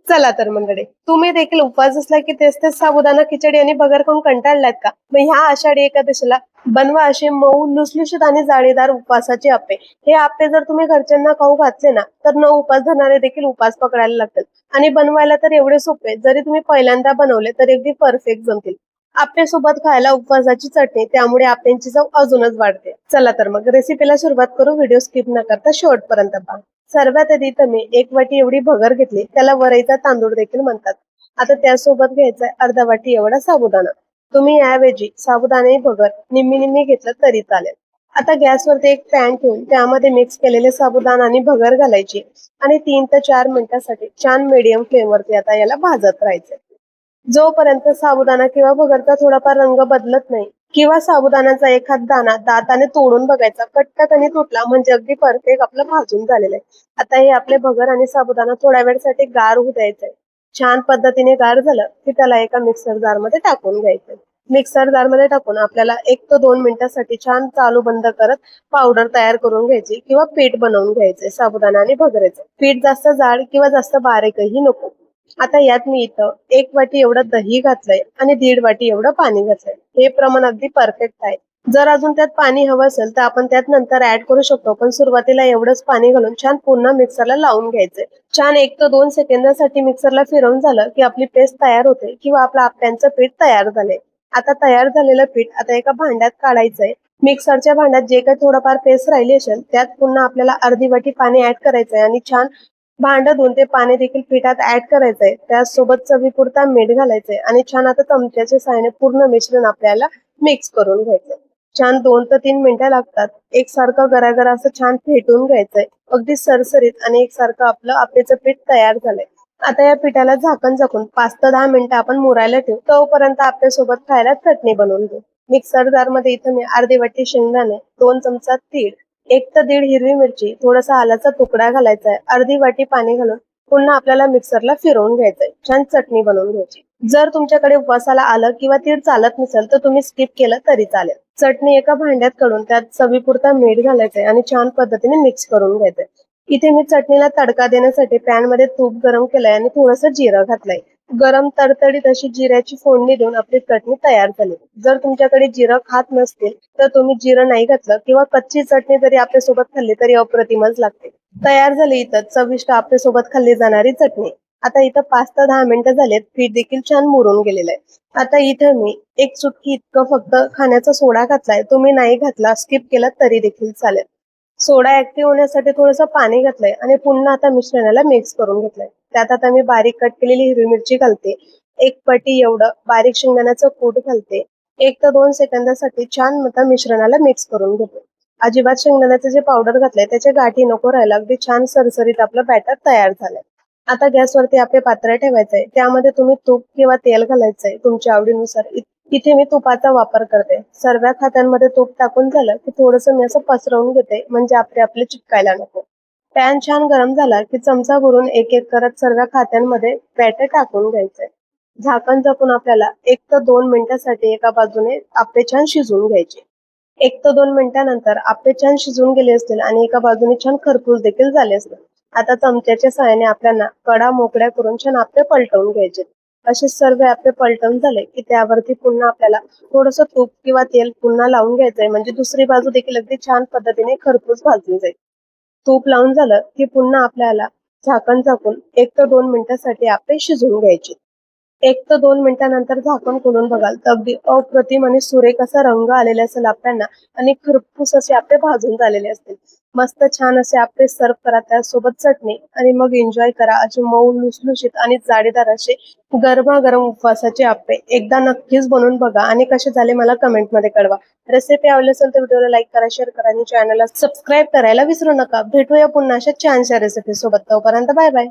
चला तर मंडळी, तुम्ही देखील उपवास असला की तेच तेच साबुदाणा खिचडी आणि भगर खाऊन कंटाळलात का? मग ह्या आषाढी एकादशीला बनवा असे मऊ लुसलुशीत आणि जाळीदार उपवासाचे आप्पे. हे आप्पे जर तुम्ही घरच्यांना खाऊ घातले ना, तर न उपवास धरणारे देखील उपवास पकडायला लागतात. आणि बनवायला तर एवढे सोपे, जरी तुम्ही पहिल्यांदा बनवले तर अगदी परफेक्ट जमतील. आप्पे सोबत खायला उपवासाची चटणी, त्यामुळे आप्यांची चव अजूनच वाढते. चला तर मग रेसिपीला सुरुवात करू. व्हिडिओ स्किप न करता शेवटपर्यंत पहा. सर्वात आधी इथं मी 1 वाटी एवढी भगर घेतली, त्याला वरईचा तांदूळ देखील म्हणतात. आता त्यासोबत घ्यायचा अर्धा वाटी एवढा साबुदाणा. तुम्ही याऐवजी साबुदाणे भगर निम्मी निम्मी घेतलं तरी चालेल. आता गॅसवरती एक पॅन ठेवून त्यामध्ये मिक्स केलेले साबुदाणा आणि भगर घालायची आणि 3 ते 4 मिनिटांसाठी छान मीडियम फ्लेम वरती आता याला भाजत राहायचं. जोपर्यंत साबुदाणा किंवा भगरचा थोडाफार रंग बदलत नाही किंवा साबुदाण्याचा एखाद दाणा दाताने तोडून बघायचा, कटकट आणि तुटला म्हणजे अगदी परफेक्ट आपलं भाजून झालेलं आहे. आता हे आपले भगर आणि साबुदाणा थोड्या वेळसाठी गार होऊ द्यायचंय. छान पद्धतीने गार झालं की त्याला एका मिक्सर जार मध्ये टाकून घ्यायचंय. मिक्सर जार मध्ये टाकून आपल्याला 1 ते 2 मिनिटांसाठी छान चालू बंद करत पावडर तयार करून घ्यायची किंवा पीठ बनवून घ्यायचंय साबुदाणा आणि भगरेचं. पीठ जास्त जाड किंवा जास्त बारीकही नको. आता यात मी इथं 1 वाटी एवढं दही घातलंय आणि 1.5 वाटी एवढं पाणी घातलंय. हे प्रमाण अगदी परफेक्ट आहे. जर अजून त्यात पाणी हवं असेल तर आपण त्यात नंतर ऍड करू शकतो, पण सुरुवातीला एवढंच पाणी घालून छान पुन्हा मिक्सरला लावून घ्यायचंय. छान 1 ते 2 सेकंदासाठी मिक्सरला फिरवून झालं की आपली पेस्ट तयार होते किंवा आपलं आप्यांचं पीठ तयार झालंय. आता तयार झालेलं पीठ आता एका भांड्यात काढायचंय. मिक्सरच्या भांड्यात जे काही थोडंफार पेस्ट राहिली असेल त्यात पुन्हा आपल्याला अर्धी वाटी पाणी ऍड करायचंय आणि छान भांडं धुवून ते पाणी देखील पिठात ऍड करायचंय. त्यासोबत चवीपुरता मीठ घालायचंय आणि छान आता चमच्याच्या साहाय्याने पूर्ण मिश्रण आपल्याला मिक्स करून घ्यायचंय. छान 2 ते 3 मिनिटं लागतात. एकसारखं गरागरा असं छान फेटून घ्यायचंय. अगदी सरसरीत आणि एकसारखं आपलं आप्याचं पीठ तयार झालंय. आता या पिठाला झाकण झाकून 5 ते 10 मिनिटं आपण मुरायला ठेवू. तोपर्यंत आप्यासोबत खायला चटणी बनवून घेऊ. मिक्सर जार मध्ये इथं मी अर्धी वाटी शेंगदाणे, 2 चमचा तीळ, 1 ते 1.5 हिरवी मिरची, थोडासा आल्याचा तुकडा घालायचा आहे. अर्धी वाटी पाणी घालून पुन्हा आपल्याला मिक्सरला फिरवून घ्यायचंय. छान चटणी बनवून घ्यायची. जर तुमच्याकडे उपवासाला आलं किंवा तीळ चालत नसेल तर तुम्ही स्किप केलं तरी चालेल. चटणी एका भांड्यात काढून त्यात चवीपुरता मीठ घालायचंय आणि छान पद्धतीने मिक्स करून घ्यायचंय. इथे मी चटणीला तडका देण्यासाठी पॅन मध्ये तूप गरम केलंय आणि थोडंसं जिरं घातलंय. गरम तडतडीत अशी जिऱ्याची फोडणी देऊन आपली चटणी तयार झाली. जर तुमच्याकडे जिरं खात नसतील तर तुम्ही जिरं नाही घातलं किंवा कच्ची चटणी जरी आपल्यासोबत खाल्ली तरी अप्रतिमच लागते. तयार झाली इथं चविष्ट आपल्यासोबत खाल्ली जाणारी चटणी. आता इथं 5 ते 10 मिनिटं झालेत. पीठ देखील छान मुरून गेलेलं आहे. आता इथं मी 1 चुटकी इतकं फक्त खाण्याचा सोडा घातलाय. तुम्ही नाही घातला, स्किप केला तरी देखील चालेल. सोडा ऍक्टिव्ह होण्यासाठी थोडंसं पाणी घातलंय आणि पुन्हा आता मिश्रणाला मिक्स करून घेतलंय. त्यात आता मी बारीक कट केलेली हिरवी मिरची घालते. 1 पटी एवढं बारीक शेंगदाण्याचं कूट घालते. 1 ते 2 सेकंदासाठी छान आता मिश्रणाला मिक्स करून घेते. अजिबात शेंगदाण्याचं जे पावडर घातलंय त्याच्या गाठी नको राहायला. अगदी छान सरसरीत आपलं बॅटर तयार झालंय. आता गॅसवरती आपले पात्र ठेवायचंय. त्यामध्ये तुम्ही तूप किंवा तेल घालायचंय तुमच्या आवडीनुसार. इथे मी तुपाचा वापर करते. सर्व खात्यांमध्ये तूप टाकून झालं की थोडंसं मी असं पसरवून घेते म्हणजे आपले चिटकायला नको. पॅन छान गरम झाला की चमचा भरून एक एक करत सर्व खात्यांमध्ये बॅटर टाकून घ्यायचंय. झाकण झाकून आपल्याला 1 ते 2 मिनिटांसाठी एका बाजूने आप्पे छान शिजवून घ्यायचे. 1 ते 2 मिनिटांनंतर आप्पे छान शिजून गेले असतील आणि एका बाजूने छान खरपूस देखील झाले असतील. आता चमच्याच्या साहाय्याने आपल्याला कडा मोकळ्या करून छान आप्पे पलटवून घ्यायचे. असे सर्व आप्पे पलटवून झाले की त्यावरती पुन्हा आपल्याला थोडंसं तूप किंवा तेल पुन्हा लावून घ्यायचंय म्हणजे दुसरी बाजू देखील अगदी छान पद्धतीने खरपूस भाजली जाईल. तूप लावून झालं की पुन्हा आपल्याला झाकण झाकून 1 ते 2 मिनिटांसाठी आप्पे शिजवून घ्यायचे. 1 ते 2 मिनिटांनंतर झाकण खोलून बघाल तर अगदी अप्रतिम आणि सुरेख असा रंग आलेला असेल आप्यांना आणि खरपूस असे आप्पे भाजून झालेले असतील. मस्त छान असे आप्पे सर्व करा, त्यासोबत चटणी आणि मग एन्जॉय करा असे मऊ लुसलुशीत आणि जाळीदार असे गरमागरम उपवासाचे आप्पे. एकदा नक्कीच बनवून बघा आणि कसे झाले मला कमेंट मध्ये कळवा. रेसिपी आवडली असेल तर व्हिडिओला लाईक करा, शेअर करा आणि चॅनलला सबस्क्राईब करायला विसरू नका. भेटूया पुन्हा अशा छानशा रेसिपी सोबत. तोपर्यंत बाय बाय.